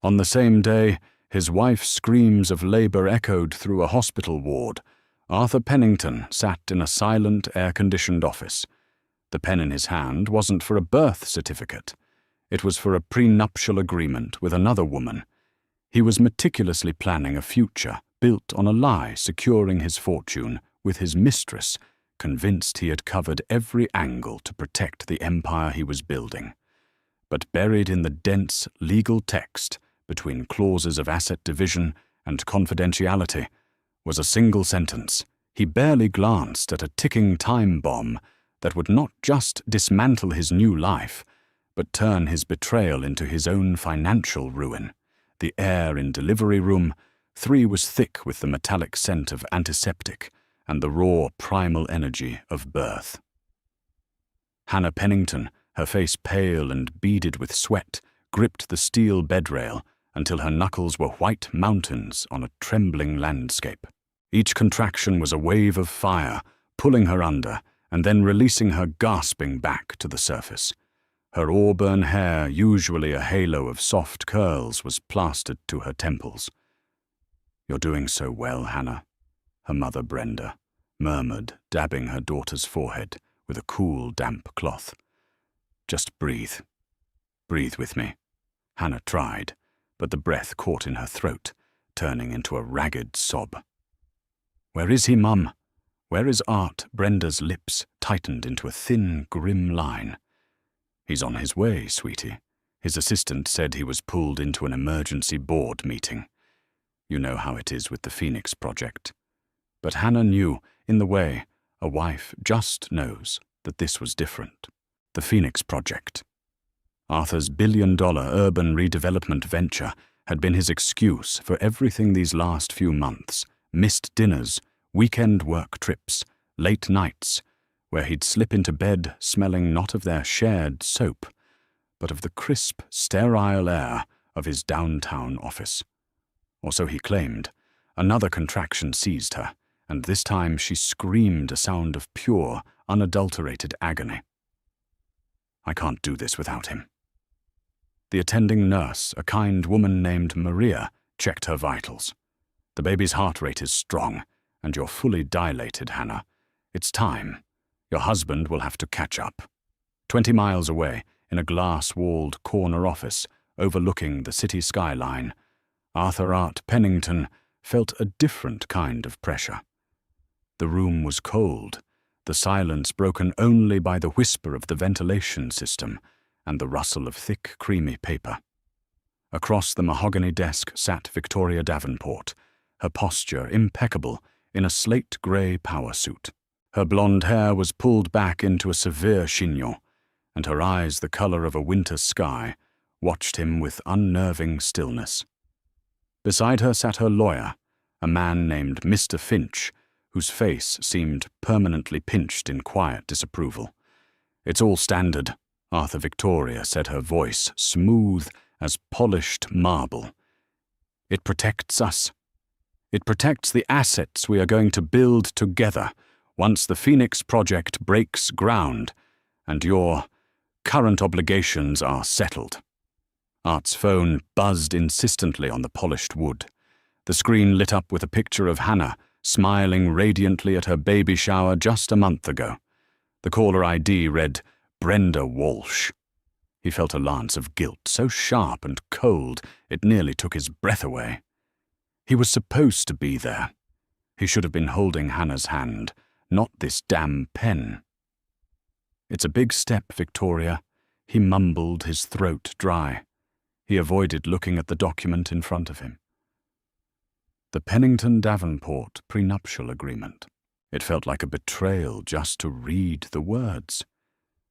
On the same day, his wife's screams of labor echoed through a hospital ward. Arthur Pennington sat in a silent, air-conditioned office. The pen in his hand wasn't for a birth certificate. It was for a prenuptial agreement with another woman. He was meticulously planning a future built on a lie securing his fortune with his mistress, convinced he had covered every angle to protect the empire he was building. But buried in the dense legal text, between clauses of asset division and confidentiality, was a single sentence. He barely glanced at a ticking time bomb that would not just dismantle his new life, but turn his betrayal into his own financial ruin. The air in delivery room 3 was thick with the metallic scent of antiseptic and the raw primal energy of birth. Hannah Pennington, her face pale and beaded with sweat, gripped the steel bedrail until her knuckles were white mountains on a trembling landscape. Each contraction was a wave of fire, pulling her under and then releasing her gasping back to the surface. Her auburn hair, usually a halo of soft curls, was plastered to her temples. "You're doing so well, Hannah," her mother Brenda murmured, dabbing her daughter's forehead with a cool, damp cloth. "Just breathe. Breathe with me." Hannah tried, but the breath caught in her throat, turning into a ragged sob. "Where is he, Mum? Where is Art?" Brenda's lips tightened into a thin, grim line. "He's on his way, sweetie." His assistant said he was pulled into an emergency board meeting. You know how it is with the Phoenix Project. But Hannah knew, in the way, a wife just knows, that this was different. The Phoenix Project. Arthur's billion-dollar urban redevelopment venture had been his excuse for everything these last few months: missed dinners, weekend work trips, late nights, where he'd slip into bed smelling not of their shared soap, but of the crisp, sterile air of his downtown office. Or so he claimed. Another contraction seized her, and this time she screamed a sound of pure, unadulterated agony. "I can't do this without him." The attending nurse, a kind woman named Maria, checked her vitals. "The baby's heart rate is strong, and you're fully dilated, Hannah. It's time. Your husband will have to catch up." 20 miles away, in a glass-walled corner office overlooking the city skyline, Arthur Art Pennington felt a different kind of pressure. The room was cold, the silence broken only by the whisper of the ventilation system and the rustle of thick, creamy paper. Across the mahogany desk sat Victoria Davenport, her posture impeccable in a slate-grey power suit. Her blonde hair was pulled back into a severe chignon, and her eyes, the color of a winter sky, watched him with unnerving stillness. Beside her sat her lawyer, a man named Mr. Finch, whose face seemed permanently pinched in quiet disapproval. "It's all standard," Arthur Victoria said, her voice smooth as polished marble. "It protects us. It protects the assets we are going to build together once the Phoenix Project breaks ground and your current obligations are settled." Art's phone buzzed insistently on the polished wood. The screen lit up with a picture of Hannah, smiling radiantly at her baby shower just a month ago. The caller ID read, Brenda Walsh. He felt a lance of guilt, so sharp and cold it nearly took his breath away. He was supposed to be there. He should have been holding Hannah's hand, not this damn pen. "It's a big step, Victoria," he mumbled, his throat dry. He avoided looking at the document in front of him. The Pennington-Davenport prenuptial agreement. It felt like a betrayal just to read the words.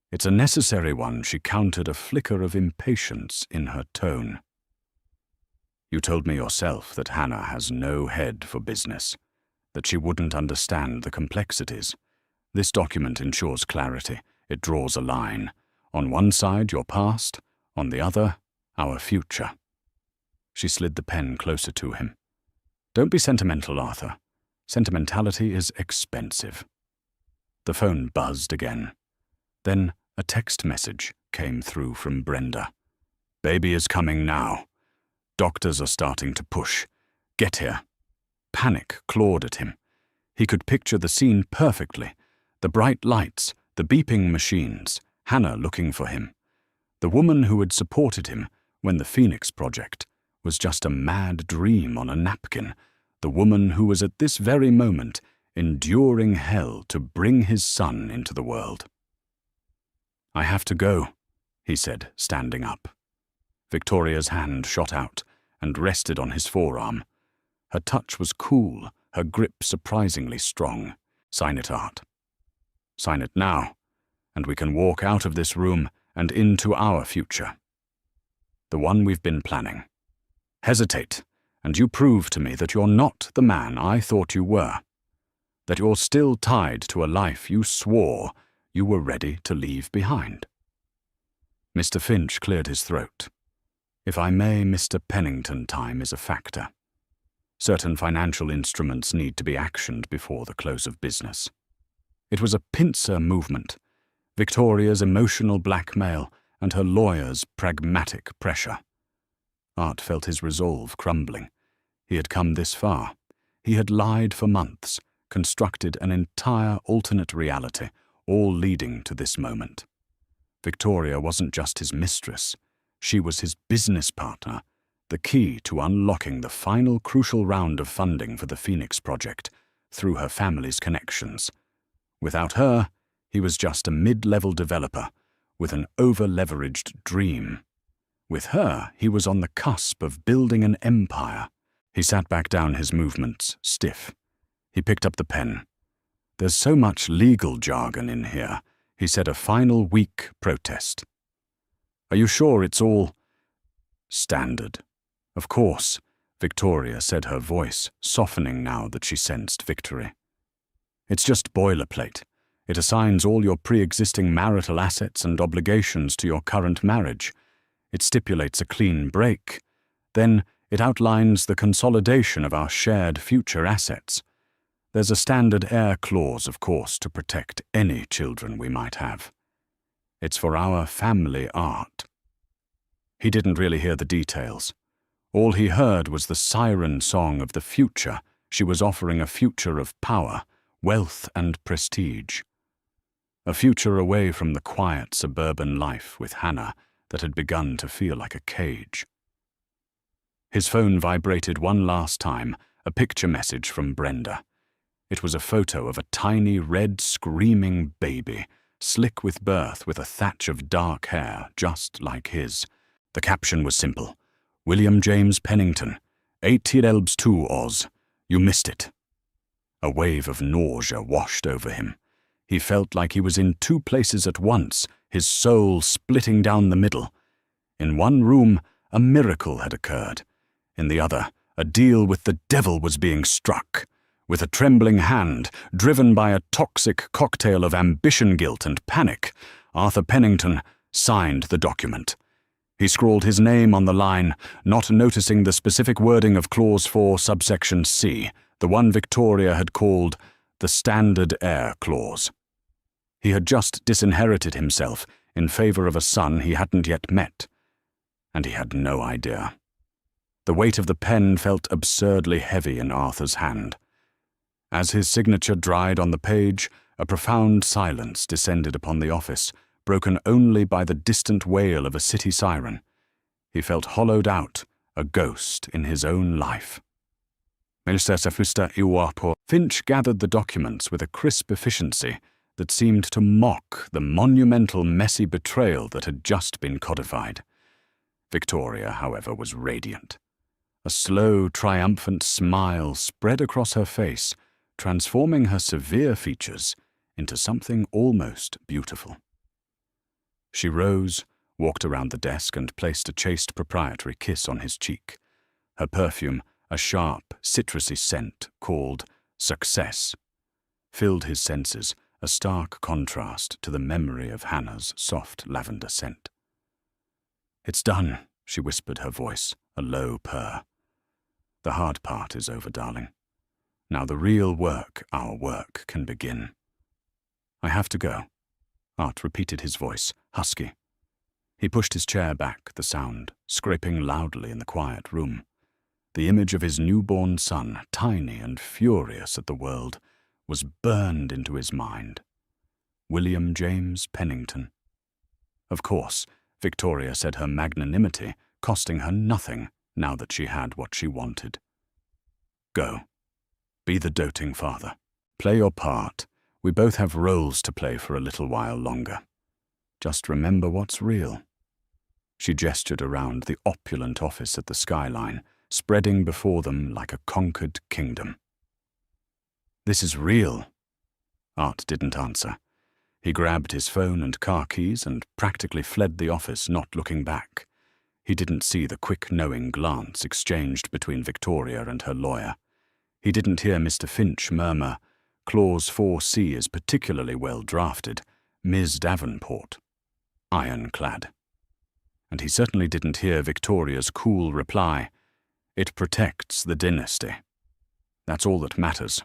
"It's a necessary one," she countered, a flicker of impatience in her tone. "You told me yourself that Hannah has no head for business, that she wouldn't understand the complexities. This document ensures clarity. It draws a line. On one side, your past, on the other, our future." She slid the pen closer to him. "Don't be sentimental, Arthur. Sentimentality is expensive." The phone buzzed again. Then a text message came through from Brenda. "Baby is coming now. Doctors are starting to push. Get here. Panic clawed at him. He could picture the scene perfectly. The bright lights, the beeping machines, Hannah looking for him. The woman who had supported him when the Phoenix Project was just a mad dream on a napkin. The woman who was at this very moment enduring hell to bring his son into the world. "I have to go," he said, standing up. Victoria's hand shot out and rested on his forearm. Her touch was cool, her grip surprisingly strong. "Sign it, Art. Sign it now, and we can walk out of this room and into our future. The one we've been planning. Hesitate, and you prove to me that you're not the man I thought you were. That you're still tied to a life you swore you were ready to leave behind." Mr. Finch cleared his throat. "If I may, Mr. Pennington, time is a factor. Certain financial instruments need to be actioned before the close of business." It was a pincer movement, Victoria's emotional blackmail and her lawyer's pragmatic pressure. Art felt his resolve crumbling. He had come this far. He had lied for months, constructed an entire alternate reality, all leading to this moment. Victoria wasn't just his mistress. She was his business partner, the key to unlocking the final crucial round of funding for the Phoenix Project through her family's connections. Without her, he was just a mid-level developer with an over-leveraged dream. With her, he was on the cusp of building an empire. He sat back down, his movements stiff. He picked up the pen. "There's so much legal jargon in here," he said, a final weak protest. "Are you sure it's all standard?" "Of course," Victoria said, her voice softening now that she sensed victory. "It's just boilerplate. It assigns all your pre-existing marital assets and obligations to your current marriage. It stipulates a clean break. Then it outlines the consolidation of our shared future assets. There's a standard heir clause, of course, to protect any children we might have. It's for our family art." He didn't really hear the details. All he heard was the siren song of the future. She was offering a future of power, wealth, and prestige. A future away from the quiet suburban life with Hannah that had begun to feel like a cage. His phone vibrated one last time, a picture message from Brenda. It was a photo of a tiny, red, screaming baby, slick with birth with a thatch of dark hair just like his. The caption was simple: "William James Pennington, 18 Elbs 2 Oz. You missed it." A wave of nausea washed over him. He felt like he was in two places at once, his soul splitting down the middle. In one room, a miracle had occurred. In the other, a deal with the devil was being struck. With a trembling hand, driven by a toxic cocktail of ambition, guilt, and panic, Arthur Pennington signed the document. He scrawled his name on the line, not noticing the specific wording of Clause 4, subsection C, the one Victoria had called the Standard Heir Clause. He had just disinherited himself in favor of a son he hadn't yet met, and he had no idea. The weight of the pen felt absurdly heavy in Arthur's hand. As his signature dried on the page, a profound silence descended upon the office, broken only by the distant wail of a city siren. He felt hollowed out, a ghost in his own life. Finch gathered the documents with a crisp efficiency that seemed to mock the monumental, messy betrayal that had just been codified. Victoria, however, was radiant. A slow, triumphant smile spread across her face, transforming her severe features into something almost beautiful. She rose, walked around the desk, and placed a chaste proprietary kiss on his cheek. Her perfume, a sharp, citrusy scent called Success, filled his senses, a stark contrast to the memory of Hannah's soft lavender scent. "It's done," she whispered, her voice a low purr. "The hard part is over, darling. Now the real work, our work, can begin." "I have to go," Art repeated, his voice husky. He pushed his chair back, the sound scraping loudly in the quiet room. The image of his newborn son, tiny and furious at the world, was burned into his mind. William James Pennington. Of course, Victoria said her magnanimity costing her nothing now that she had what she wanted. Go. Be the doting father. Play your part. We both have roles to play for a little while longer. Just remember what's real. She gestured around the opulent office at the skyline, spreading before them like a conquered kingdom. This is real. Art didn't answer. He grabbed his phone and car keys and practically fled the office, not looking back. He didn't see the quick, knowing glance exchanged between Victoria and her lawyer. He didn't hear Mr. Finch murmur, "Clause 4C is particularly well drafted, Ms. Davenport." Ironclad. And he certainly didn't hear Victoria's cool reply, "It protects the dynasty." That's all that matters.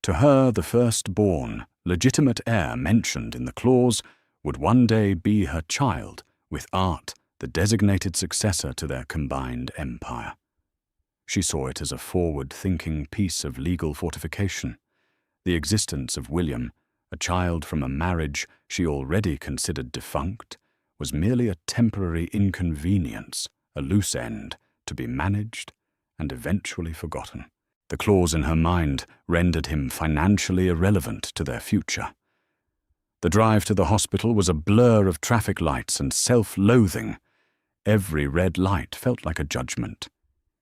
To her, the firstborn, legitimate heir mentioned in the clause would one day be her child, with Art the designated successor to their combined empire. She saw it as a forward-thinking piece of legal fortification. The existence of William, a child from a marriage she already considered defunct, was merely a temporary inconvenience, a loose end, to be managed and eventually forgotten. The clause in her mind rendered him financially irrelevant to their future. The drive to the hospital was a blur of traffic lights and self-loathing. Every red light felt like a judgment.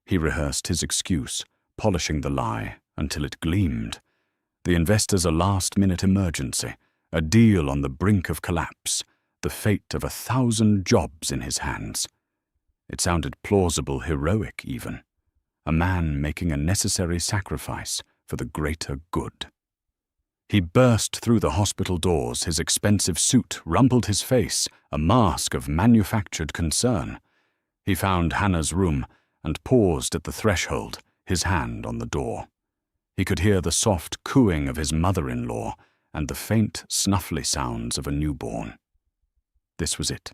He rehearsed his excuse, polishing the lie until it gleamed. The investors a last-minute emergency, a deal on the brink of collapse, the fate of 1,000 jobs in his hands. It sounded plausible, heroic even. A man making a necessary sacrifice for the greater good. He burst through the hospital doors, his expensive suit rumpled his face, a mask of manufactured concern. He found Hannah's room and paused at the threshold, his hand on the door. He could hear the soft cooing of his mother-in-law and the faint, snuffly sounds of a newborn. This was it.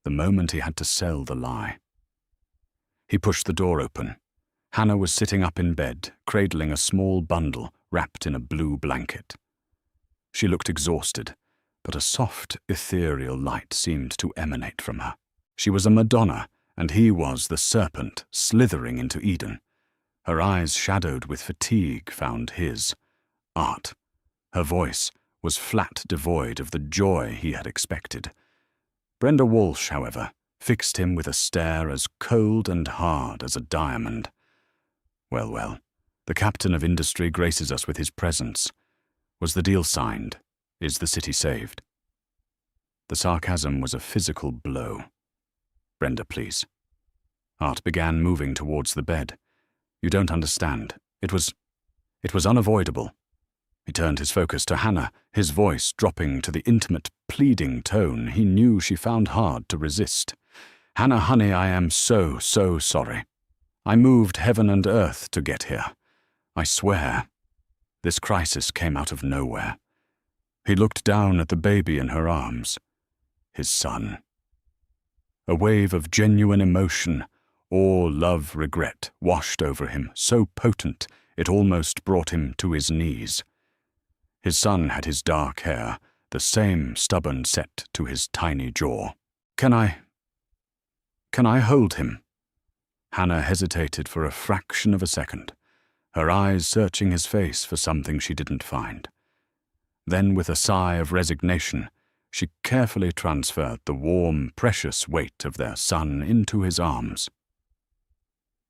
The moment he had to sell the lie. He pushed the door open. Hannah was sitting up in bed, cradling a small bundle wrapped in a blue blanket. She looked exhausted, but a soft, ethereal light seemed to emanate from her. She was a Madonna, and he was the serpent slithering into Eden. Her eyes, shadowed with fatigue, found his. Art. Her voice was flat, devoid of the joy he had expected. Brenda Walsh, however, fixed him with a stare as cold and hard as a diamond. Well, well, the captain of industry graces us with his presence. Was the deal signed? Is the city saved? The sarcasm was a physical blow. Brenda, please. Art began moving towards the bed. You don't understand. It was unavoidable. He turned his focus to Hannah, his voice dropping to the intimate, pleading tone he knew she found hard to resist. Hannah, honey, I am so sorry. I moved heaven and earth to get here. I swear. This crisis came out of nowhere. He looked down at the baby in her arms. His son. A wave of genuine emotion, awe, love, regret, washed over him, so potent it almost brought him to his knees. His son had his dark hair, the same stubborn set to his tiny jaw. Can I hold him? Hannah hesitated for a fraction of a second, her eyes searching his face for something she didn't find. Then, with a sigh of resignation, she carefully transferred the warm, precious weight of their son into his arms.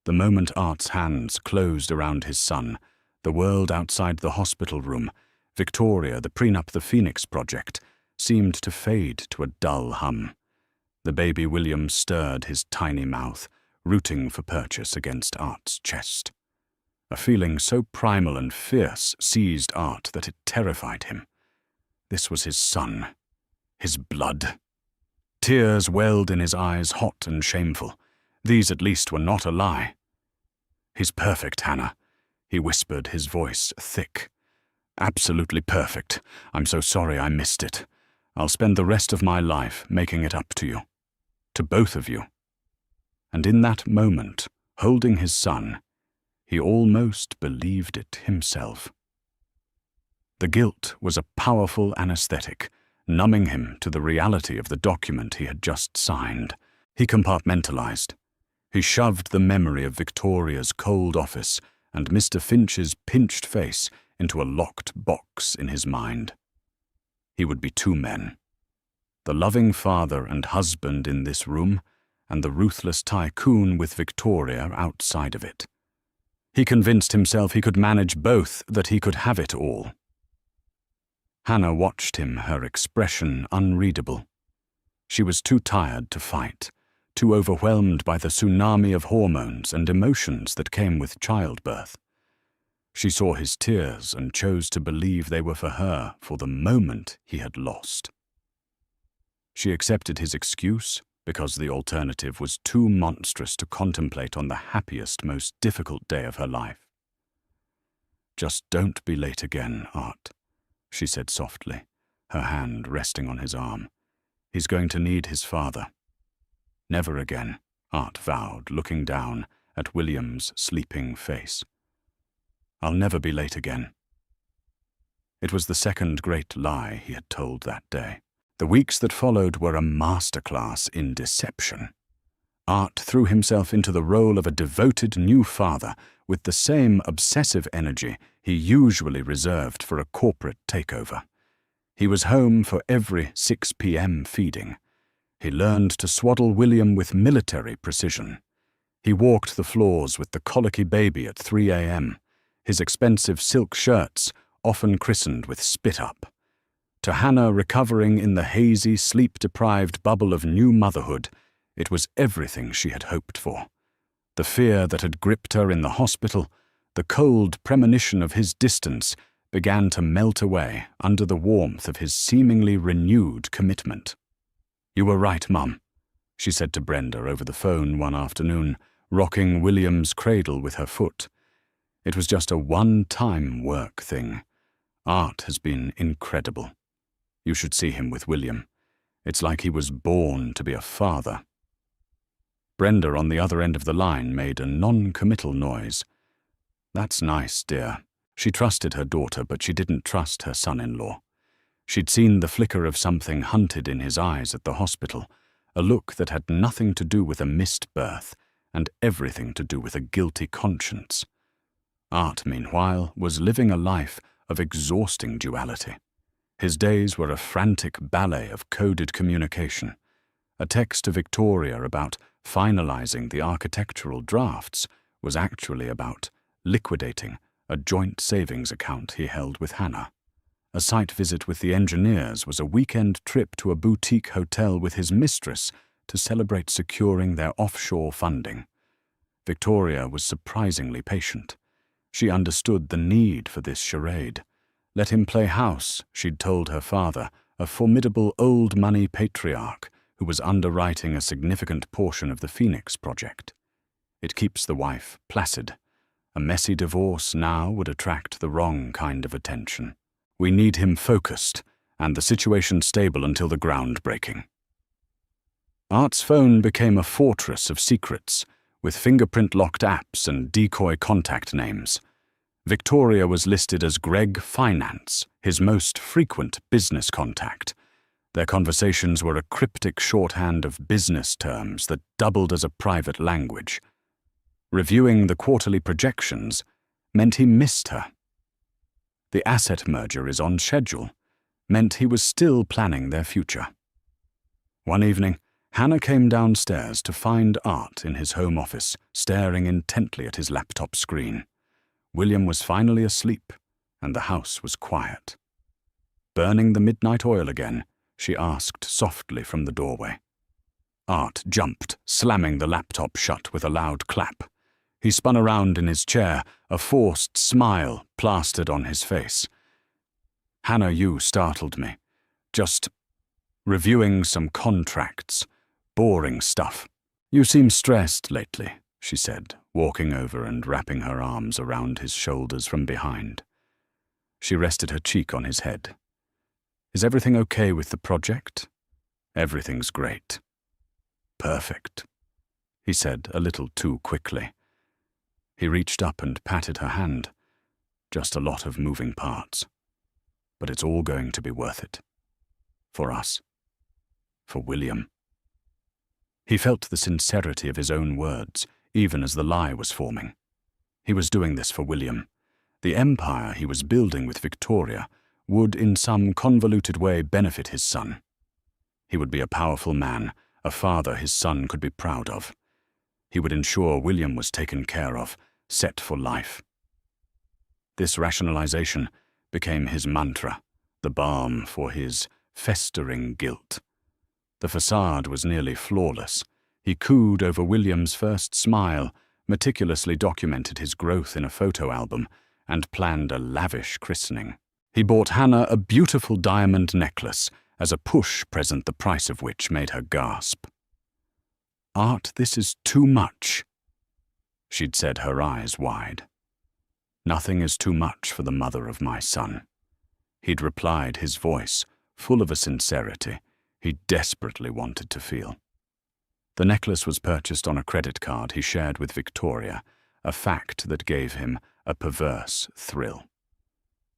The moment Art's hands closed around his son, the world outside the hospital room, Victoria, the Prenup, the Phoenix project, seemed to fade to a dull hum. The baby William stirred his tiny mouth, rooting for purchase against Art's chest. A feeling so primal and fierce seized Art that it terrified him. This was his son, his blood. Tears welled in his eyes, hot and shameful. These at least were not a lie. He's perfect, Hannah, he whispered, his voice thick. Absolutely perfect. I'm so sorry I missed it. I'll spend the rest of my life making it up to you. To both of you." And in that moment, holding his son, he almost believed it himself. The guilt was a powerful anesthetic, numbing him to the reality of the document he had just signed. He compartmentalized. He shoved the memory of Victoria's cold office and Mr. Finch's pinched face into a locked box in his mind. He would be two men. The loving father and husband in this room, and the ruthless tycoon with Victoria outside of it. He convinced himself he could manage both, that he could have it all. Hannah watched him, her expression unreadable. She was too tired to fight, too overwhelmed by the tsunami of hormones and emotions that came with childbirth. She saw his tears and chose to believe they were for her for the moment he had lost. She accepted his excuse because the alternative was too monstrous to contemplate on the happiest, most difficult day of her life. "Just don't be late again, Art," she said softly, her hand resting on his arm. "He's going to need his father." "Never again," Art vowed, looking down at William's sleeping face. "I'll never be late again." It was the second great lie he had told that day. The weeks that followed were a masterclass in deception. Art threw himself into the role of a devoted new father with the same obsessive energy he usually reserved for a corporate takeover. He was home for every 6 p.m. feeding. He learned to swaddle William with military precision. He walked the floors with the colicky baby at 3 a.m., his expensive silk shirts often christened with spit-up. To Hannah, recovering in the hazy, sleep-deprived bubble of new motherhood, it was everything she had hoped for. The fear that had gripped her in the hospital, the cold premonition of his distance, began to melt away under the warmth of his seemingly renewed commitment. "You were right, Mum," she said to Brenda over the phone one afternoon, rocking William's cradle with her foot. "It was just a one-time work thing. Art has been incredible. You should see him with William. It's like he was born to be a father." Brenda, on the other end of the line, made a non-committal noise. "That's nice, dear." She trusted her daughter, but she didn't trust her son-in-law. She'd seen the flicker of something hunted in his eyes at the hospital, a look that had nothing to do with a missed birth and everything to do with a guilty conscience. Art, meanwhile, was living a life of exhausting duality. His days were a frantic ballet of coded communication. A text to Victoria about finalizing the architectural drafts was actually about liquidating a joint savings account he held with Hannah. A site visit with the engineers was a weekend trip to a boutique hotel with his mistress to celebrate securing their offshore funding. Victoria was surprisingly patient. She understood the need for this charade. Let him play house, she'd told her father, a formidable old-money patriarch who was underwriting a significant portion of the Phoenix project. It keeps the wife placid. A messy divorce now would attract the wrong kind of attention. We need him focused, and the situation stable until the groundbreaking. Art's phone became a fortress of secrets, with fingerprint-locked apps and decoy contact names. Victoria was listed as Greg Finance, his most frequent business contact. Their conversations were a cryptic shorthand of business terms that doubled as a private language. Reviewing the quarterly projections meant he missed her. The asset merger is on schedule meant he was still planning their future. One evening, Hannah came downstairs to find Art in his home office, staring intently at his laptop screen. William was finally asleep, and the house was quiet. "Burning the midnight oil again?" she asked softly from the doorway. Art jumped, slamming the laptop shut with a loud clap. He spun around in his chair, a forced smile plastered on his face. "Hannah, you startled me. Just reviewing some contracts. Boring stuff. You seem stressed lately," she said, walking over and wrapping her arms around his shoulders from behind. She rested her cheek on his head. Is everything okay with the project? Everything's great. Perfect, he said a little too quickly. He reached up and patted her hand. Just a lot of moving parts. But it's all going to be worth it. For us. For William. He felt the sincerity of his own words, even as the lie was forming. He was doing this for William. The empire he was building with Victoria would in some convoluted way benefit his son. He would be a powerful man, a father his son could be proud of. He would ensure William was taken care of, set for life. This rationalization became his mantra, the balm for his festering guilt. The facade was nearly flawless. He cooed over William's first smile, meticulously documented his growth in a photo album, and planned a lavish christening. He bought Hannah a beautiful diamond necklace as a push present, the price of which made her gasp. "Art, this is too much," she'd said, her eyes wide. "Nothing is too much for the mother of my son," he'd replied, his voice full of a sincerity he desperately wanted to feel. The necklace was purchased on a credit card he shared with Victoria, a fact that gave him a perverse thrill.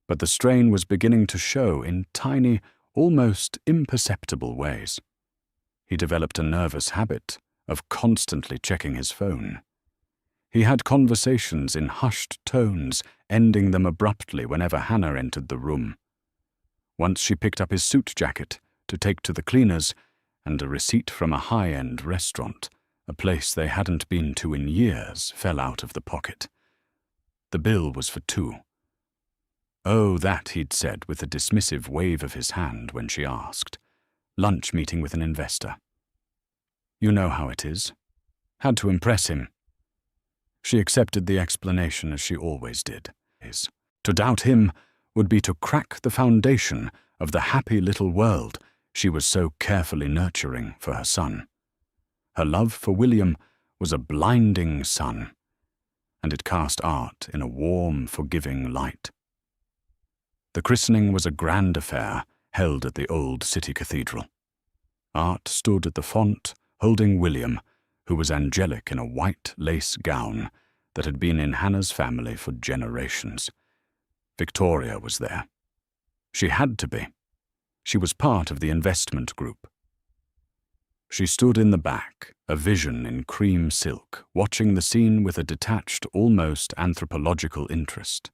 But the strain was beginning to show in tiny, almost imperceptible ways. He developed a nervous habit of constantly checking his phone. He had conversations in hushed tones, ending them abruptly whenever Hannah entered the room. Once she picked up his suit jacket to take to the cleaners, and a receipt from a high-end restaurant, a place they hadn't been to in years, fell out of the pocket. The bill was for two. "Oh, that," he'd said with a dismissive wave of his hand when she asked. "Lunch meeting with an investor." "You know how it is." Had to impress him. She accepted the explanation as she always did. To doubt him would be to crack the foundation of the happy little world she was so carefully nurturing for her son. Her love for William was a blinding sun, and it cast Art in a warm, forgiving light. The christening was a grand affair held at the old city cathedral. Art stood at the font, holding William, who was angelic in a white lace gown that had been in Hannah's family for generations. Victoria was there. She had to be. She was part of the investment group. She stood in the back, a vision in cream silk, watching the scene with a detached, almost anthropological interest.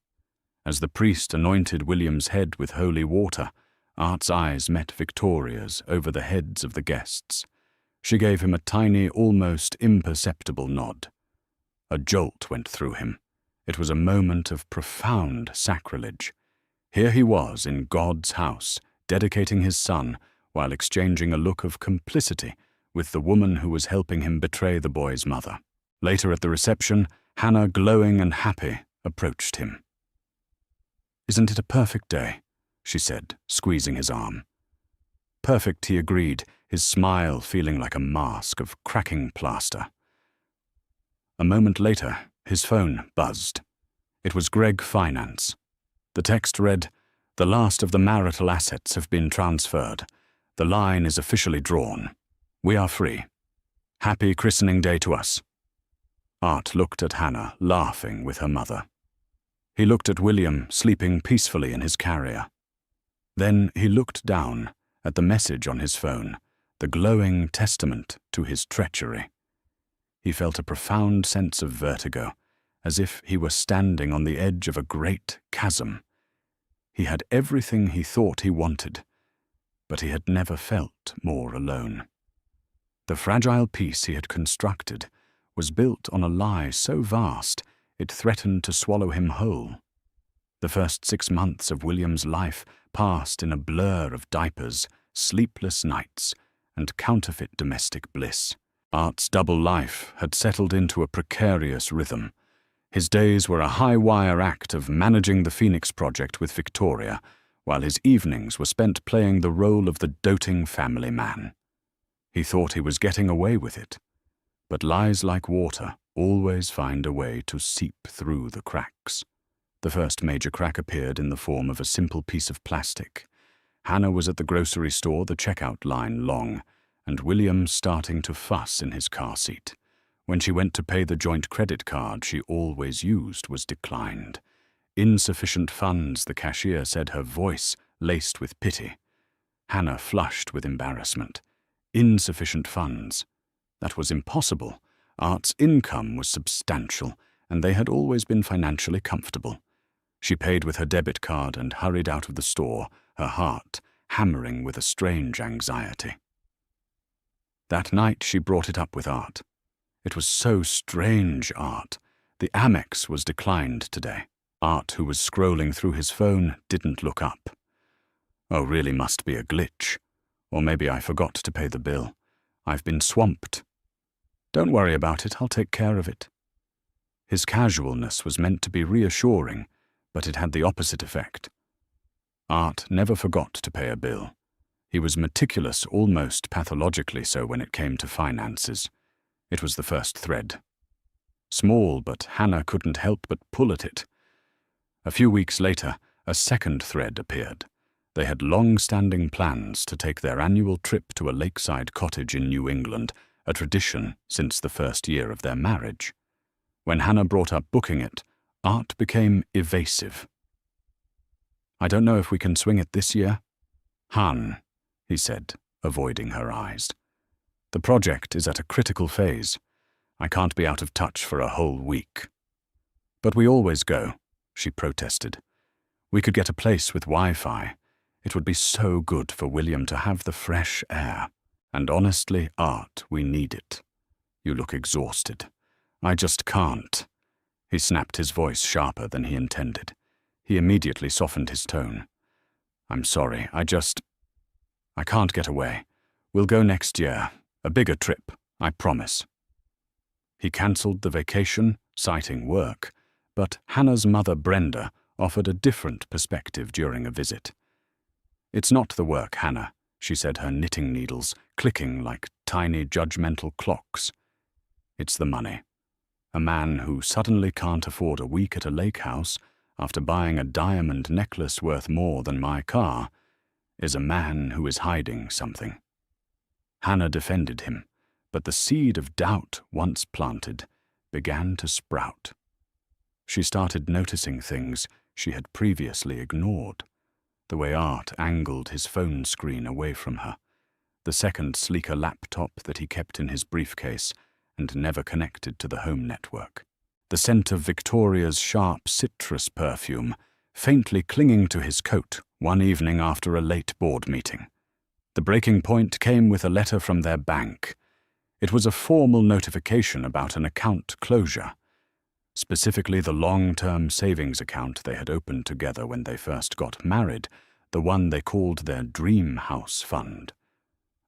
As the priest anointed William's head with holy water, Art's eyes met Victoria's over the heads of the guests. She gave him a tiny, almost imperceptible nod. A jolt went through him. It was a moment of profound sacrilege. Here he was in God's house, dedicating his son, while exchanging a look of complicity with the woman who was helping him betray the boy's mother. Later at the reception, Hannah, glowing and happy, approached him. "Isn't it a perfect day?" she said, squeezing his arm. "Perfect," he agreed, his smile feeling like a mask of cracking plaster. A moment later, his phone buzzed. It was Greg Finance. The text read, "The last of the marital assets have been transferred. The line is officially drawn. We are free. Happy christening day to us." Art looked at Hannah, laughing with her mother. He looked at William, sleeping peacefully in his carrier. Then he looked down at the message on his phone, the glowing testament to his treachery. He felt a profound sense of vertigo, as if he were standing on the edge of a great chasm. He had everything he thought he wanted, but he had never felt more alone. The fragile peace he had constructed was built on a lie so vast it threatened to swallow him whole. The first 6 months of William's life passed in a blur of diapers, sleepless nights, and counterfeit domestic bliss. Art's double life had settled into a precarious rhythm. His days were a high-wire act of managing the Phoenix Project with Victoria, while his evenings were spent playing the role of the doting family man. He thought he was getting away with it, but lies like water always find a way to seep through the cracks. The first major crack appeared in the form of a simple piece of plastic. Hannah was at the grocery store, the checkout line long, and William starting to fuss in his car seat. When she went to pay, the joint credit card she always used was declined. Insufficient funds, the cashier said, her voice laced with pity. Hannah flushed with embarrassment. Insufficient funds. That was impossible. Art's income was substantial, and they had always been financially comfortable. She paid with her debit card and hurried out of the store, her heart hammering with a strange anxiety. That night she brought it up with Art. It was so strange, Art. The Amex was declined today. Art, who was scrolling through his phone, didn't look up. Oh, really must be a glitch. Or maybe I forgot to pay the bill. I've been swamped. Don't worry about it, I'll take care of it. His casualness was meant to be reassuring, but it had the opposite effect. Art never forgot to pay a bill. He was meticulous, almost pathologically so when it came to finances. It was the first thread. Small, but Hannah couldn't help but pull at it. A few weeks later, a second thread appeared. They had long-standing plans to take their annual trip to a lakeside cottage in New England, a tradition since the first year of their marriage. When Hannah brought up booking it, Art became evasive. I don't know if we can swing it this year. Han, he said, avoiding her eyes. The project is at a critical phase. I can't be out of touch for a whole week. But we always go, she protested. We could get a place with Wi-Fi. It would be so good for William to have the fresh air. And honestly, Art, we need it. You look exhausted. I just can't. He snapped, his voice sharper than he intended. He immediately softened his tone. I'm sorry, I can't get away. We'll go next year. A bigger trip, I promise. He cancelled the vacation, citing work, but Hannah's mother, Brenda, offered a different perspective during a visit. It's not the work, Hannah, she said, her knitting needles clicking like tiny judgmental clocks. It's the money. A man who suddenly can't afford a week at a lake house after buying a diamond necklace worth more than my car is a man who is hiding something. Hannah defended him, but the seed of doubt, once planted, began to sprout. She started noticing things she had previously ignored. The way Art angled his phone screen away from her, the second sleeker laptop that he kept in his briefcase and never connected to the home network, the scent of Victoria's sharp citrus perfume faintly clinging to his coat one evening after a late board meeting. The breaking point came with a letter from their bank. It was a formal notification about an account closure, specifically the long-term savings account they had opened together when they first got married, the one they called their Dream House Fund.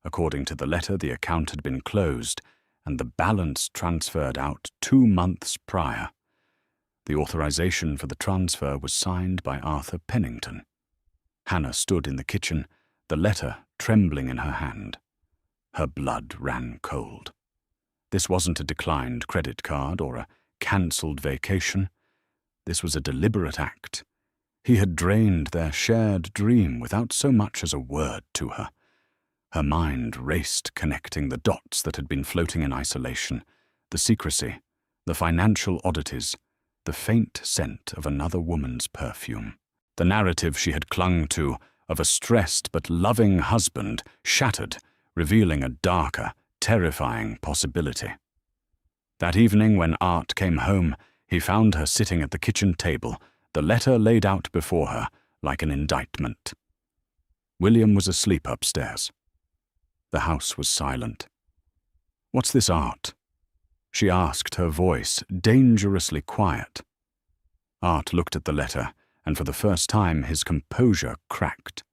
According to the letter, the account had been closed and the balance transferred out 2 months prior. The authorization for the transfer was signed by Arthur Pennington. Hannah stood in the kitchen, the letter trembling in her hand. Her blood ran cold. This wasn't a declined credit card or a cancelled vacation. This was a deliberate act. He had drained their shared dream without so much as a word to her. Her mind raced, connecting the dots that had been floating in isolation, the secrecy, the financial oddities, the faint scent of another woman's perfume. The narrative she had clung to of a stressed but loving husband shattered, revealing a darker, terrifying possibility. That evening when Art came home, he found her sitting at the kitchen table, the letter laid out before her like an indictment. William was asleep upstairs. The house was silent. "What's this, Art?" she asked, her voice dangerously quiet. Art looked at the letter, and for the first time his composure cracked.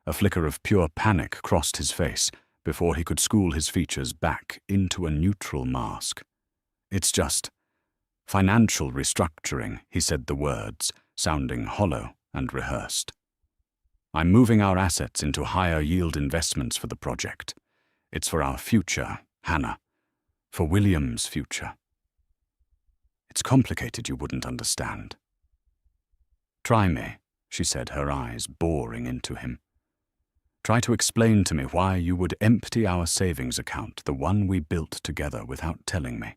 A flicker of pure panic crossed his face before he could school his features back into a neutral mask. "It's just financial restructuring," he said, the words sounding hollow and rehearsed. "I'm moving our assets into higher yield investments for the project. It's for our future, Hannah. For William's future. It's complicated, you wouldn't understand." "Try me," she said, her eyes boring into him. Try to explain to me why you would empty our savings account, the one we built together, without telling me.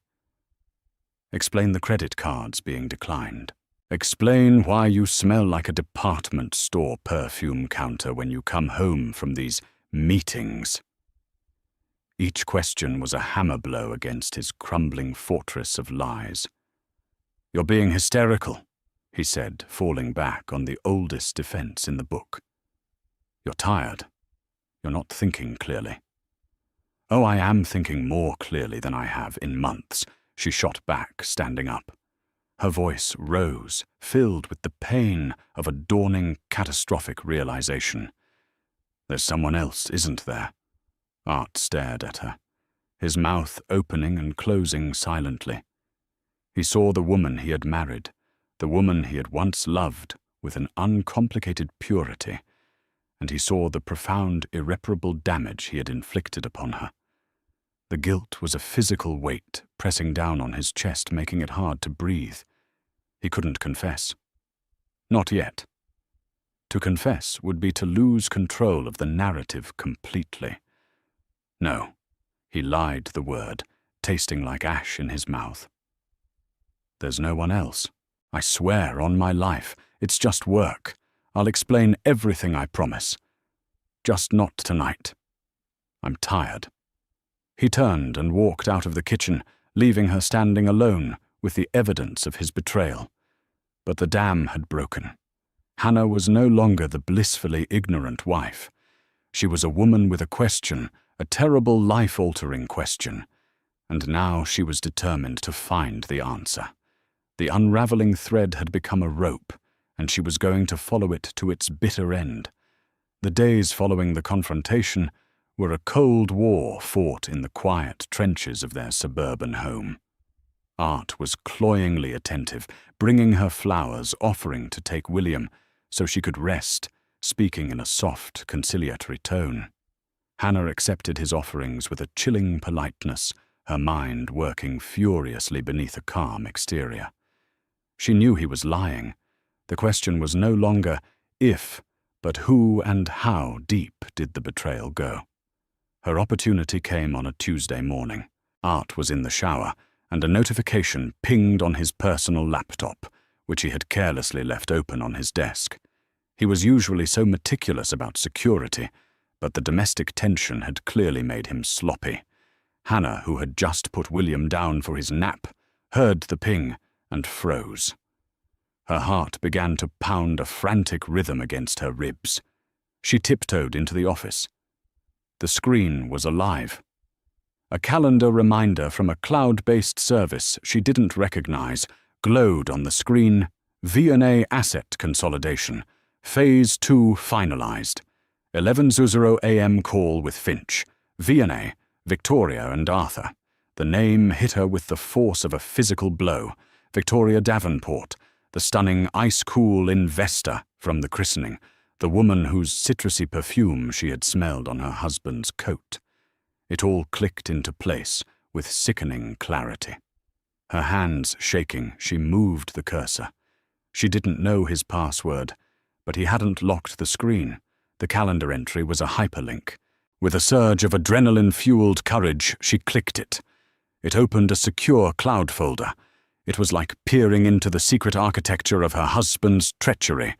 Explain the credit cards being declined. Explain why you smell like a department store perfume counter when you come home from these meetings. Each question was a hammer blow against his crumbling fortress of lies. You're being hysterical, he said, falling back on the oldest defense in the book. You're tired. You're not thinking clearly. Oh, I am thinking more clearly than I have in months, she shot back, standing up. Her voice rose, filled with the pain of a dawning catastrophic realization. There's someone else, isn't there? Art stared at her, his mouth opening and closing silently. He saw the woman he had married, the woman he had once loved with an uncomplicated purity, and he saw the profound, irreparable damage he had inflicted upon her. The guilt was a physical weight pressing down on his chest, making it hard to breathe. He couldn't confess. Not yet. To confess would be to lose control of the narrative completely. No, he lied the word, tasting like ash in his mouth. There's no one else. I swear on my life, it's just work. I'll explain everything, I promise. Just not tonight. I'm tired. He turned and walked out of the kitchen, leaving her standing alone with the evidence of his betrayal. But the dam had broken. Hannah was no longer the blissfully ignorant wife. She was a woman with a question, a terrible life-altering question, and now she was determined to find the answer. The unraveling thread had become a rope, and she was going to follow it to its bitter end. The days following the confrontation were a cold war fought in the quiet trenches of their suburban home. Art was cloyingly attentive, bringing her flowers, offering to take William so she could rest, speaking in a soft, conciliatory tone. Hannah accepted his offerings with a chilling politeness, her mind working furiously beneath a calm exterior. She knew he was lying. The question was no longer if, but who and how deep did the betrayal go. Her opportunity came on a Tuesday morning. Art was in the shower, and a notification pinged on his personal laptop, which he had carelessly left open on his desk. He was usually so meticulous about security, but the domestic tension had clearly made him sloppy. Hannah, who had just put William down for his nap, heard the ping and froze. Her heart began to pound a frantic rhythm against her ribs. She tiptoed into the office. The screen was alive. A calendar reminder from a cloud-based service she didn't recognize glowed on the screen. V&A Asset Consolidation. Phase 2 finalized. 11:00 a.m. call with Finch. V&A, Victoria and Arthur. The name hit her with the force of a physical blow. Victoria Davenport, the stunning ice-cool investor from the christening, the woman whose citrusy perfume she had smelled on her husband's coat. It all clicked into place with sickening clarity. Her hands shaking, she moved the cursor. She didn't know his password, but he hadn't locked the screen. The calendar entry was a hyperlink. With a surge of adrenaline-fueled courage, she clicked it. It opened a secure cloud folder. It was like peering into the secret architecture of her husband's treachery.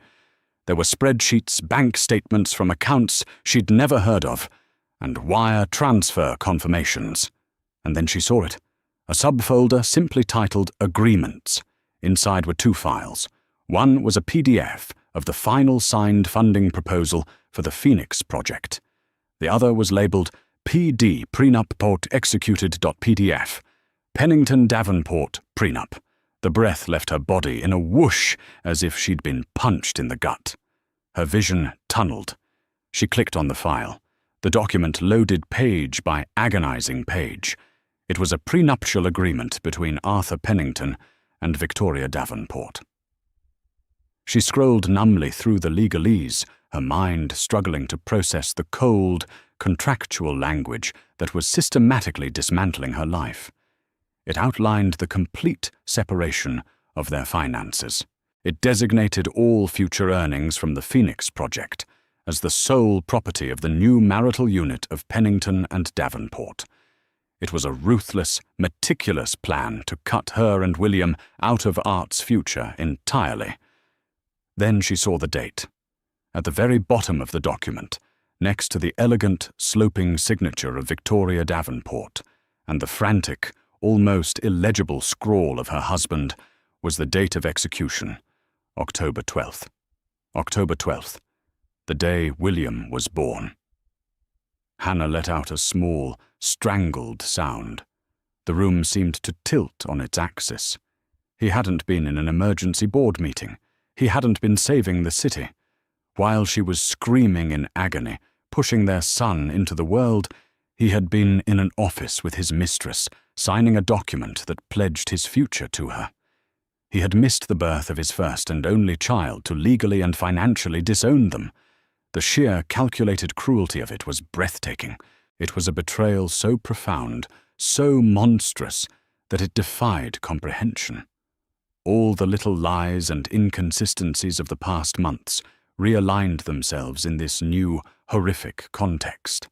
There were spreadsheets, bank statements from accounts she'd never heard of, and wire transfer confirmations. And then she saw it. A subfolder simply titled Agreements. Inside were 2 files. One was a PDF of the final signed funding proposal for the Phoenix project. The other was labeled PD Prenup Port Executed.pdf. Pennington Davenport Prenup. The breath left her body in a whoosh as if she'd been punched in the gut. Her vision tunneled. She clicked on the file. The document loaded page by agonizing page. It was a prenuptial agreement between Arthur Pennington and Victoria Davenport. She scrolled numbly through the legalese, her mind struggling to process the cold, contractual language that was systematically dismantling her life. It outlined the complete separation of their finances. It designated all future earnings from the Phoenix project, as the sole property of the new marital unit of Pennington and Davenport. It was a ruthless, meticulous plan to cut her and William out of Art's future entirely. Then she saw the date. At the very bottom of the document, next to the elegant, sloping signature of Victoria Davenport, and the frantic, almost illegible scrawl of her husband, was the date of execution, October 12th. October 12th, the day William was born. Hannah let out a small, strangled sound. The room seemed to tilt on its axis. He hadn't been in an emergency board meeting. He hadn't been saving the city. While she was screaming in agony, pushing their son into the world, he had been in an office with his mistress, signing a document that pledged his future to her. He had missed the birth of his first and only child to legally and financially disown them. The sheer, calculated cruelty of it was breathtaking. It was a betrayal so profound, so monstrous, that it defied comprehension. All the little lies and inconsistencies of the past months realigned themselves in this new, horrific context.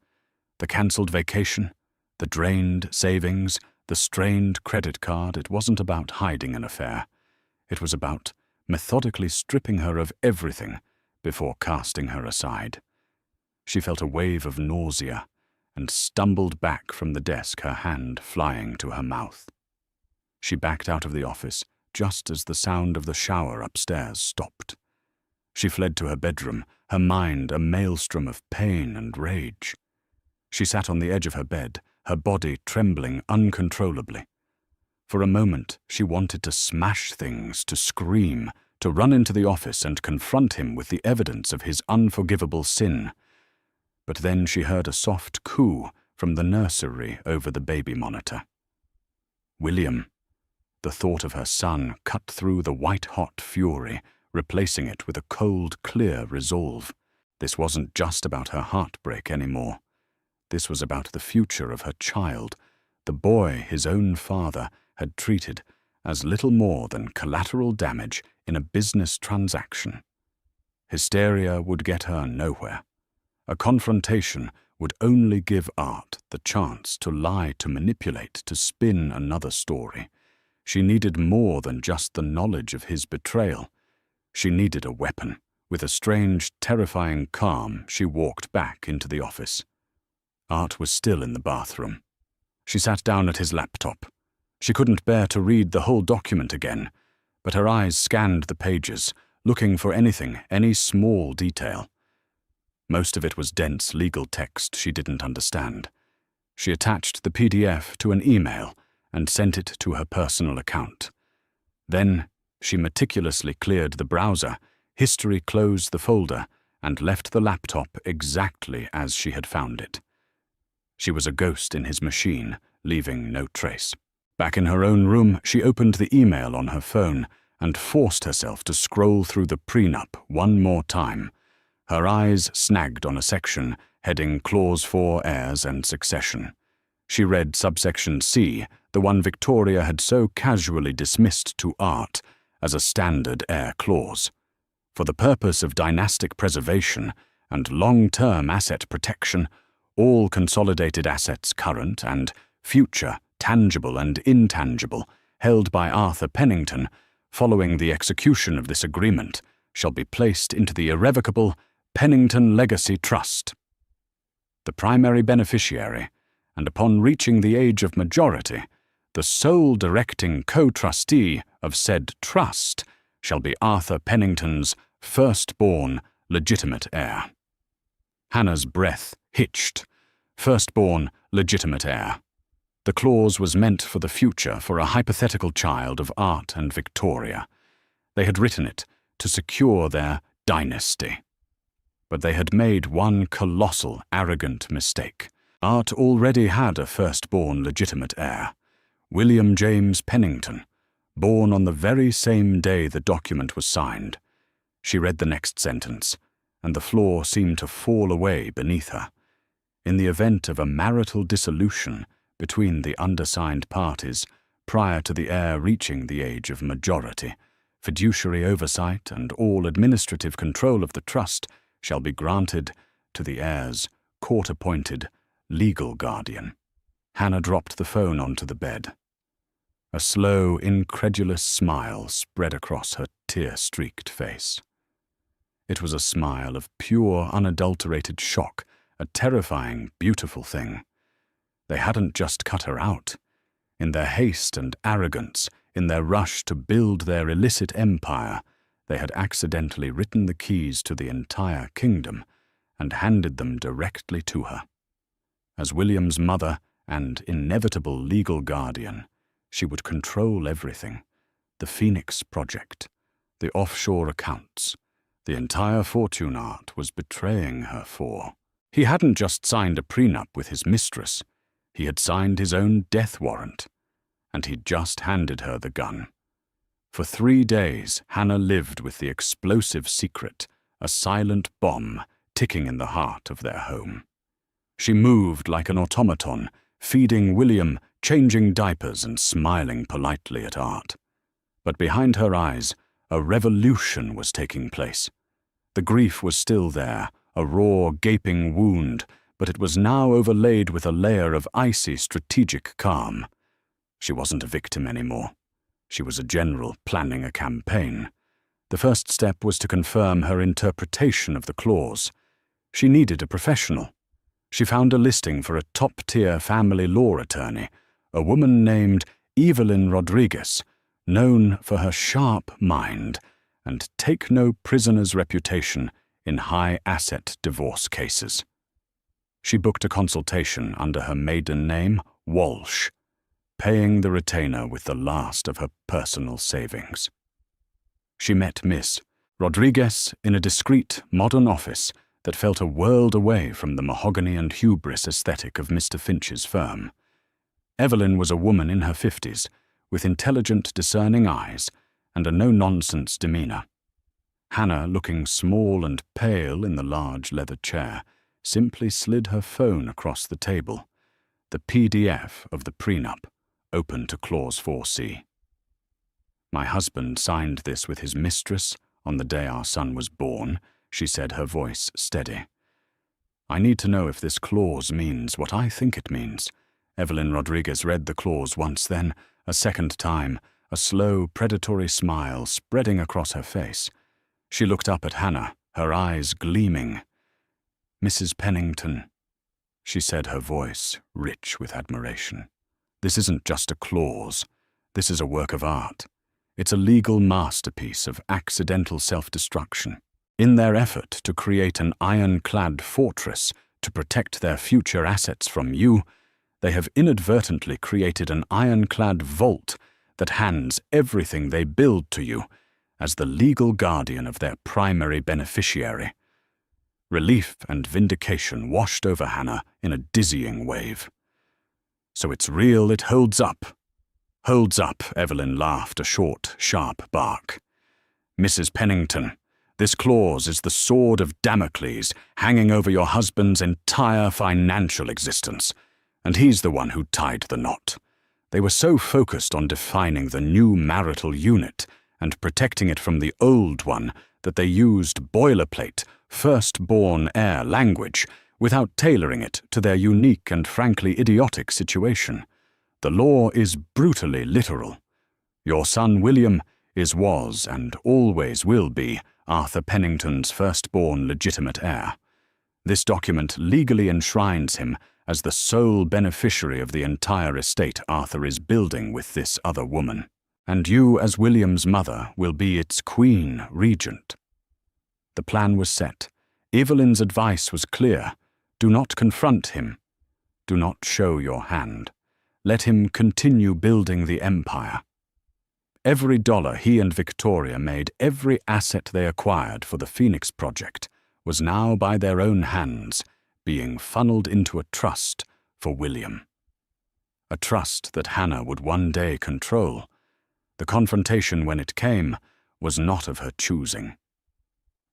The cancelled vacation, the drained savings, the strained credit card. It wasn't about hiding an affair. It was about methodically stripping her of everything before casting her aside. She felt a wave of nausea and stumbled back from the desk, her hand flying to her mouth. She backed out of the office just as the sound of the shower upstairs stopped. She fled to her bedroom, her mind a maelstrom of pain and rage. She sat on the edge of her bed, her body trembling uncontrollably. For a moment, she wanted to smash things, to scream, to run into the office and confront him with the evidence of his unforgivable sin. But then she heard a soft coo from the nursery over the baby monitor. William. The thought of her son cut through the white-hot fury, replacing it with a cold, clear resolve. This wasn't just about her heartbreak anymore. This was about the future of her child, the boy his own father had treated as little more than collateral damage in a business transaction. Hysteria would get her nowhere. A confrontation would only give Art the chance to lie, to manipulate, to spin another story. She needed more than just the knowledge of his betrayal. She needed a weapon. With a strange, terrifying calm, she walked back into the office. Art was still in the bathroom. She sat down at his laptop. She couldn't bear to read the whole document again, but her eyes scanned the pages, looking for anything, any small detail. Most of it was dense legal text she didn't understand. She attached the PDF to an email and sent it to her personal account. Then she meticulously cleared the browser, history closed the folder, and left the laptop exactly as she had found it. She was a ghost in his machine, leaving no trace. Back in her own room, she opened the email on her phone and forced herself to scroll through the prenup one more time. Her eyes snagged on a section heading Clause 4 Heirs and Succession. She read subsection C, the one Victoria had so casually dismissed to Art as a standard heir clause. For the purpose of dynastic preservation and long-term asset protection, all consolidated assets, current and future, tangible and intangible, held by Arthur Pennington, following the execution of this agreement, shall be placed into the irrevocable Pennington Legacy Trust. The primary beneficiary, and upon reaching the age of majority, the sole directing co-trustee of said trust shall be Arthur Pennington's firstborn legitimate heir. Hannah's breath hitched. Firstborn legitimate heir. The clause was meant for the future, for a hypothetical child of Art and Victoria. They had written it to secure their dynasty. But they had made one colossal, arrogant mistake. Art already had a firstborn legitimate heir, William James Pennington, born on the very same day the document was signed. She read the next sentence, and the floor seemed to fall away beneath her. In the event of a marital dissolution between the undersigned parties prior to the heir reaching the age of majority, fiduciary oversight and all administrative control of the trust shall be granted to the heir's court-appointed legal guardian. Hannah dropped the phone onto the bed. A slow, incredulous smile spread across her tear-streaked face. It was a smile of pure, unadulterated shock, a terrifying, beautiful thing. They hadn't just cut her out. In their haste and arrogance, in their rush to build their illicit empire, they had accidentally written the keys to the entire kingdom and handed them directly to her. As William's mother and inevitable legal guardian, she would control everything: the Phoenix Project, the offshore accounts. The entire fortune art was betraying her for. He hadn't just signed a prenup with his mistress, he had signed his own death warrant, and he'd just handed her the gun. For 3 days, Hannah lived with the explosive secret, a silent bomb ticking in the heart of their home. She moved like an automaton, feeding William, changing diapers and smiling politely at Art. But behind her eyes, a revolution was taking place. The grief was still there, a raw, gaping wound, but it was now overlaid with a layer of icy, strategic calm. She wasn't a victim anymore. She was a general planning a campaign. The first step was to confirm her interpretation of the clause. She needed a professional. She found a listing for a top-tier family law attorney, a woman named Evelyn Rodriguez, known for her sharp mind and take-no-prisoners reputation in high-asset divorce cases. She booked a consultation under her maiden name, Walsh, paying the retainer with the last of her personal savings. She met Miss Rodriguez in a discreet, modern office that felt a world away from the mahogany and hubris aesthetic of Mr. Finch's firm. Evelyn was a woman in her 50s, with intelligent, discerning eyes and a no-nonsense demeanor. Hannah, looking small and pale in the large leather chair, simply slid her phone across the table, the PDF of the prenup, open to Clause 4C. "My husband signed this with his mistress on the day our son was born," she said, her voice steady. "I need to know if this clause means what I think it means." Evelyn Rodriguez read the clause once, then, a second time, a slow, predatory smile spreading across her face. She looked up at Hannah, her eyes gleaming. "Mrs. Pennington," she said, her voice rich with admiration. "This isn't just a clause. This is a work of art. It's a legal masterpiece of accidental self-destruction. In their effort to create an ironclad fortress to protect their future assets from you, they have inadvertently created an ironclad vault that hands everything they build to you as the legal guardian of their primary beneficiary." Relief and vindication washed over Hannah in a dizzying wave. "So it's real, it holds up." "Holds up," Evelyn laughed, a short, sharp bark. "Mrs. Pennington, this clause is the sword of Damocles hanging over your husband's entire financial existence, and he's the one who tied the knot. They were so focused on defining the new marital unit and protecting it from the old one that they used boilerplate, firstborn heir language without tailoring it to their unique and frankly idiotic situation. The law is brutally literal. Your son William was and always will be Arthur Pennington's firstborn legitimate heir. This document legally enshrines him as the sole beneficiary of the entire estate Arthur is building with this other woman. And you, as William's mother, will be its queen regent." The plan was set. Evelyn's advice was clear. Do not confront him. Do not show your hand. Let him continue building the empire. Every dollar he and Victoria made, every asset they acquired for the Phoenix Project, was now by their own hands being funneled into a trust for William. A trust that Hannah would one day control. The confrontation, when it came, was not of her choosing.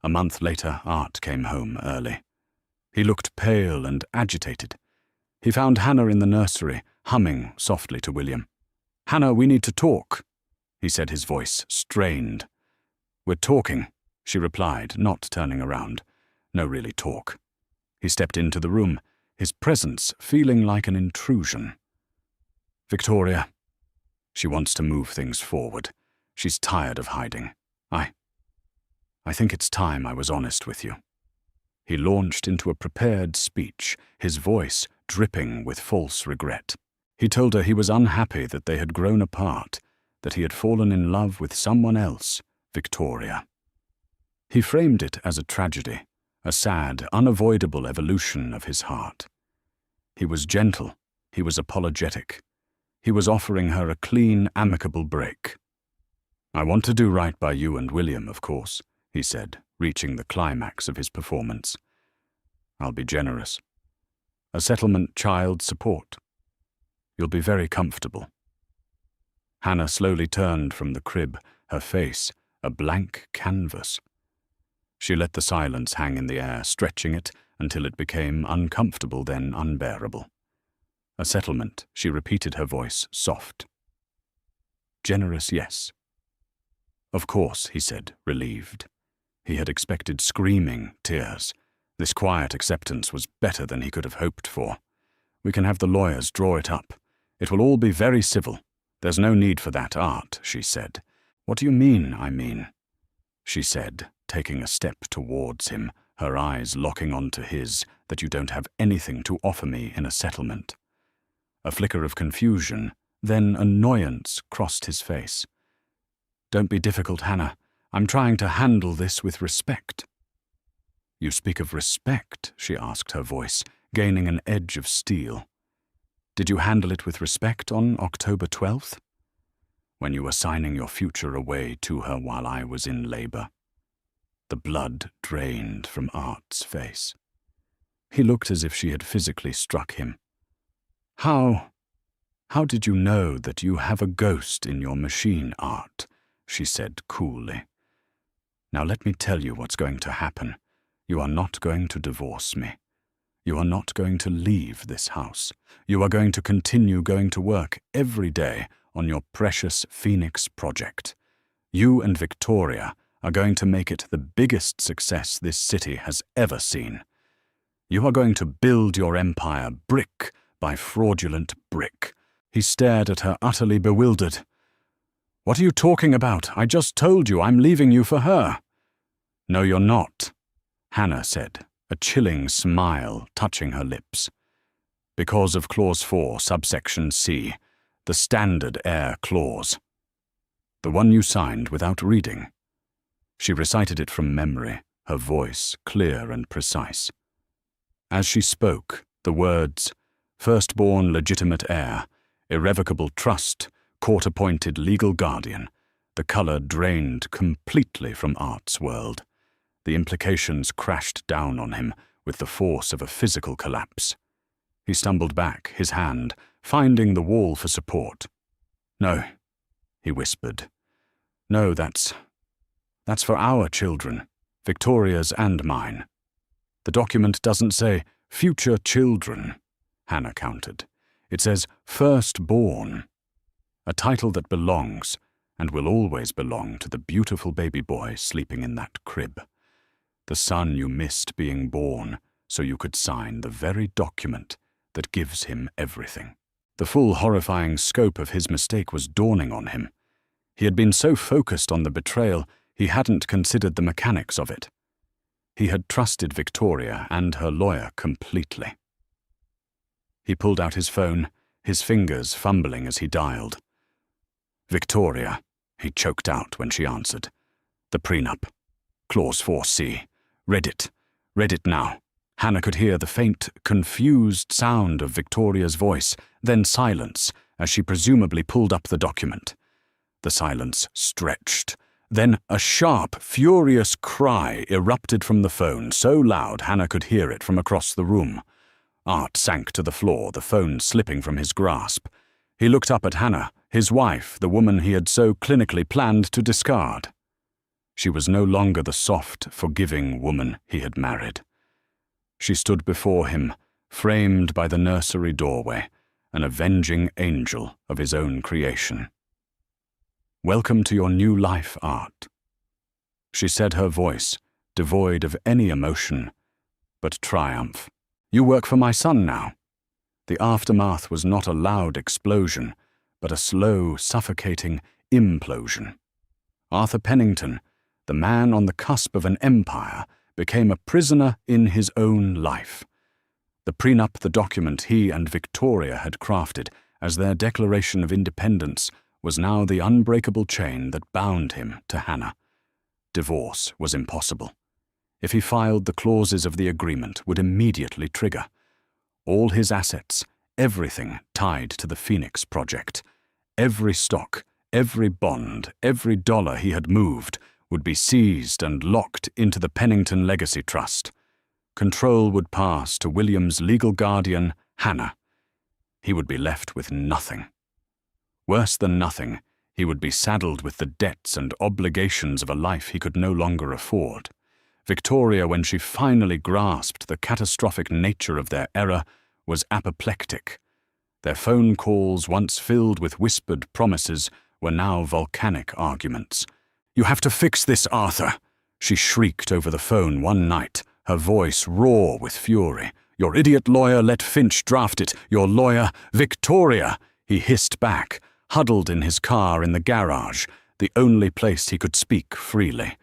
A month later, Art came home early. He looked pale and agitated. He found Hannah in the nursery, humming softly to William. "Hannah, we need to talk," he said, his voice strained. "We're talking," she replied, not turning around. No really talk. He stepped into the room, his presence feeling like an intrusion. Victoria. She wants to move things forward. She's tired of hiding. I think it's time I was honest with you. He launched into a prepared speech, his voice dripping with false regret. He told her he was unhappy that they had grown apart, that he had fallen in love with someone else, Victoria. He framed it as a tragedy, a sad, unavoidable evolution of his heart. He was gentle, he was apologetic. He was offering her a clean, amicable break. I want to do right by you and William, of course, he said, reaching the climax of his performance. I'll be generous. A settlement, child support. You'll be very comfortable. Hannah slowly turned from the crib, her face a blank canvas. She let the silence hang in the air, stretching it until it became uncomfortable, then unbearable. A settlement, she repeated, her voice soft. Generous, yes. Of course, he said, relieved. He had expected screaming tears. This quiet acceptance was better than he could have hoped for. We can have the lawyers draw it up. It will all be very civil. There's no need for that art, she said. What do you mean, I mean? She said, taking a step towards him, her eyes locking onto his, that you don't have anything to offer me in a settlement. A flicker of confusion, then annoyance crossed his face. Don't be difficult, Hannah. I'm trying to handle this with respect. You speak of respect, she asked, her voice gaining an edge of steel. Did you handle it with respect on October 12th? When you were signing your future away to her while I was in labor. The blood drained from Art's face. He looked as if she had physically struck him. How did you know that you have a ghost in your machine, Art? She said coolly. Now let me tell you what's going to happen. You are not going to divorce me. You are not going to leave this house. You are going to continue going to work every day on your precious Phoenix project. You and Victoria are going to make it the biggest success this city has ever seen. You are going to build your empire brick by fraudulent brick. He stared at her, utterly bewildered. What are you talking about? I just told you I'm leaving you for her. No, you're not, Hannah said, a chilling smile touching her lips. Because of Clause 4, subsection C, the standard heir clause. The one you signed without reading. She recited it from memory, her voice clear and precise. As she spoke, the words, firstborn legitimate heir, irrevocable trust, court-appointed legal guardian, the color drained completely from Art's world. The implications crashed down on him with the force of a physical collapse. He stumbled back, his hand finding the wall for support. No, he whispered. No, that's for our children, Victoria's and mine. The document doesn't say future children, Hannah countered. It says firstborn, a title that belongs and will always belong to the beautiful baby boy sleeping in that crib. The son you missed being born so you could sign the very document that gives him everything. The full horrifying scope of his mistake was dawning on him. He had been so focused on the betrayal, he hadn't considered the mechanics of it. He had trusted Victoria and her lawyer completely. He pulled out his phone, his fingers fumbling as he dialed. Victoria, he choked out when she answered. The prenup. Clause 4C. Read it now. Hannah could hear the faint, confused sound of Victoria's voice, then silence, as she presumably pulled up the document. The silence stretched. Then a sharp, furious cry erupted from the phone, so loud Hannah could hear it from across the room. Art sank to the floor, the phone slipping from his grasp. He looked up at Hannah, his wife, the woman he had so clinically planned to discard. She was no longer the soft, forgiving woman he had married. She stood before him, framed by the nursery doorway, an avenging angel of his own creation. Welcome to your new life, Art. She said, her voice, devoid of any emotion, but triumph. You work for my son now. The aftermath was not a loud explosion, but a slow, suffocating implosion. Arthur Pennington, the man on the cusp of an empire, became a prisoner in his own life. The Prenup, the document he and Victoria had crafted as their declaration of independence, was now the unbreakable chain that bound him to Hannah. Divorce was impossible. If he filed, the clauses of the agreement would immediately trigger. All his assets, everything tied to the Phoenix project, every stock, every bond, every dollar he had moved would be seized and locked into the Pennington Legacy Trust. Control would pass to William's legal guardian, Hannah. He would be left with nothing. Worse than nothing, he would be saddled with the debts and obligations of a life he could no longer afford. Victoria, when she finally grasped the catastrophic nature of their error, was apoplectic. Their phone calls, once filled with whispered promises, were now volcanic arguments. "You have to fix this, Arthur," she shrieked over the phone one night, her voice raw with fury. "Your idiot lawyer let Finch draft it. Your lawyer, Victoria," he hissed back, huddled in his car in the garage, the only place he could speak freely.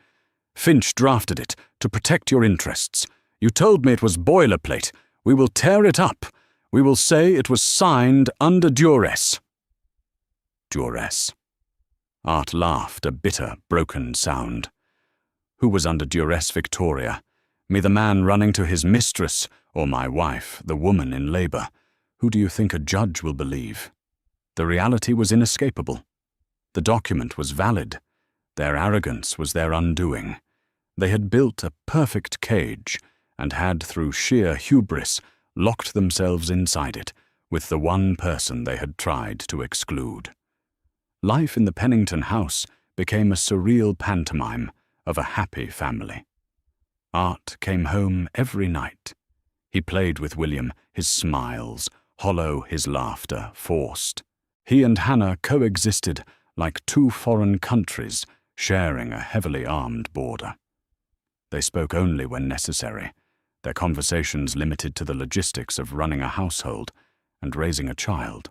"Finch drafted it to protect your interests. You told me it was boilerplate. We will tear it up. We will say it was signed under duress." Duress. Art laughed, a bitter, broken sound. Who was under duress, Victoria? Me, the man running to his mistress, or my wife, the woman in labor? Who do you think a judge will believe? The reality was inescapable. The document was valid. Their arrogance was their undoing. They had built a perfect cage and had, through sheer hubris, locked themselves inside it with the one person they had tried to exclude. Life in the Pennington house became a surreal pantomime of a happy family. Art came home every night. He played with William, his smiles, hollow, his laughter, forced. He and Hannah coexisted like two foreign countries sharing a heavily armed border. They spoke only when necessary, their conversations limited to the logistics of running a household and raising a child.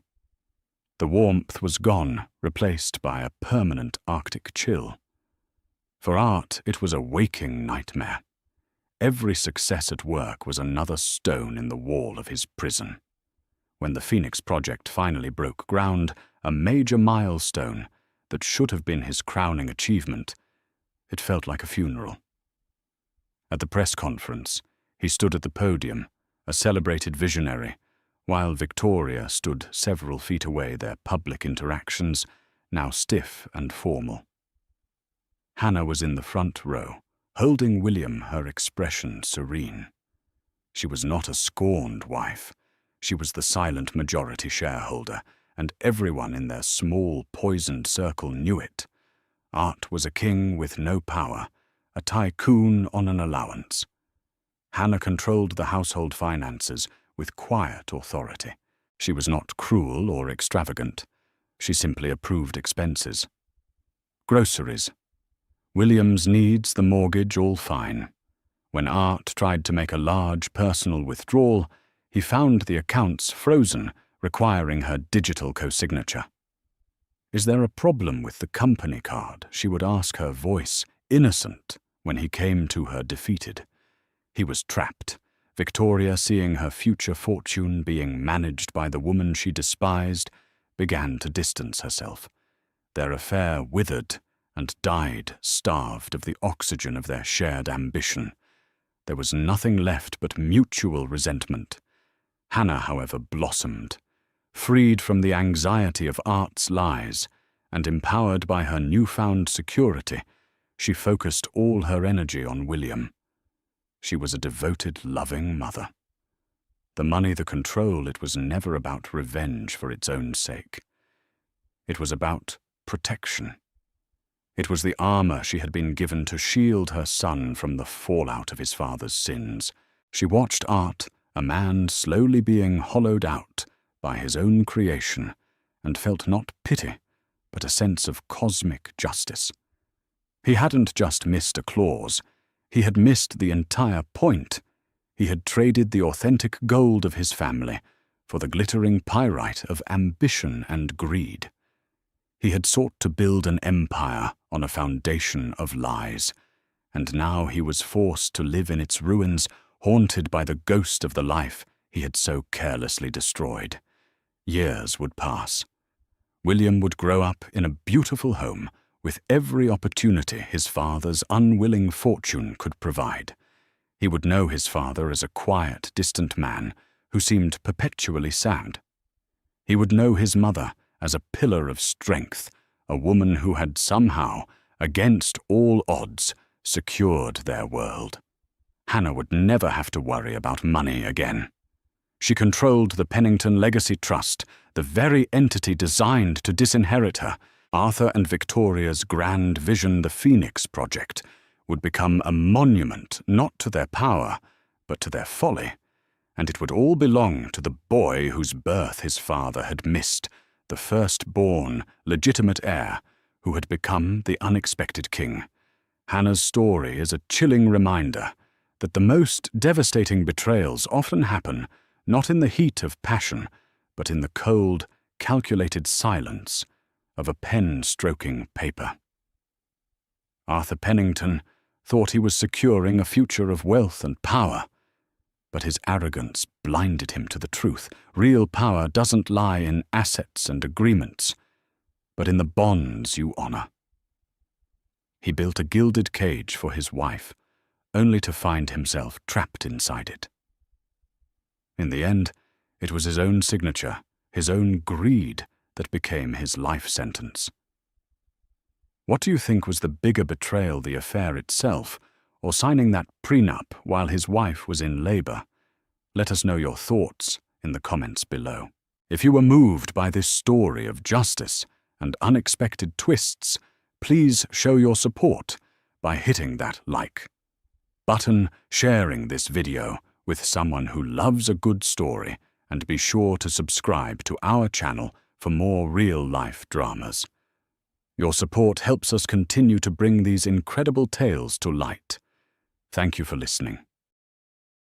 The warmth was gone, replaced by a permanent Arctic chill. For Art, it was a waking nightmare. Every success at work was another stone in the wall of his prison. When the Phoenix project finally broke ground, a major milestone that should have been his crowning achievement, it felt like a funeral. At the press conference, he stood at the podium, a celebrated visionary, while Victoria stood several feet away, their public interactions now stiff and formal. Hannah was in the front row, holding William, her expression serene. She was not a scorned wife. She was the silent majority shareholder, and everyone in their small, poisoned circle knew it. Art was a king with no power, a tycoon on an allowance. Hannah controlled the household finances with quiet authority. She was not cruel or extravagant. She simply approved expenses. Groceries. William's needs, the mortgage, all fine. When Art tried to make a large personal withdrawal, he found the accounts frozen, requiring her digital co-signature. "Is there a problem with the company card?" she would ask, her voice innocent when he came to her defeated. He was trapped. Victoria, seeing her future fortune being managed by the woman she despised, began to distance herself. Their affair withered and died, starved of the oxygen of their shared ambition. There was nothing left but mutual resentment. Hannah, however, blossomed. Freed from the anxiety of Art's lies and empowered by her newfound security, she focused all her energy on William. She was a devoted, loving mother. The money, the control, it was never about revenge for its own sake. It was about protection. It was the armor she had been given to shield her son from the fallout of his father's sins. She watched Art, a man slowly being hollowed out by his own creation, and felt not pity, but a sense of cosmic justice. He hadn't just missed a clause. He had missed the entire point. He had traded the authentic gold of his family for the glittering pyrite of ambition and greed. He had sought to build an empire on a foundation of lies, and now he was forced to live in its ruins, haunted by the ghost of the life he had so carelessly destroyed. Years would pass. William would grow up in a beautiful home, with every opportunity his father's unwilling fortune could provide. He would know his father as a quiet, distant man who seemed perpetually sad. He would know his mother as a pillar of strength, a woman who had somehow, against all odds, secured their world. Hannah would never have to worry about money again. She controlled the Pennington Legacy Trust, the very entity designed to disinherit her. Arthur and Victoria's grand vision, the Phoenix Project, would become a monument not to their power, but to their folly, and it would all belong to the boy whose birth his father had missed, the first-born, legitimate heir who had become the unexpected king. Hannah's story is a chilling reminder that the most devastating betrayals often happen not in the heat of passion, but in the cold, calculated silence of a pen stroking paper. Arthur Pennington thought he was securing a future of wealth and power, but his arrogance blinded him to the truth. Real power doesn't lie in assets and agreements, but in the bonds you honor. He built a gilded cage for his wife, only to find himself trapped inside it. In the end, it was his own signature, his own greed, that became his life sentence. What do you think was the bigger betrayal, the affair itself, or signing that prenup while his wife was in labor? Let us know your thoughts in the comments below. If you were moved by this story of justice and unexpected twists, please show your support by hitting that like button, sharing this video with someone who loves a good story, and be sure to subscribe to our channel for more real-life dramas. Your support helps us continue to bring these incredible tales to light. Thank you for listening.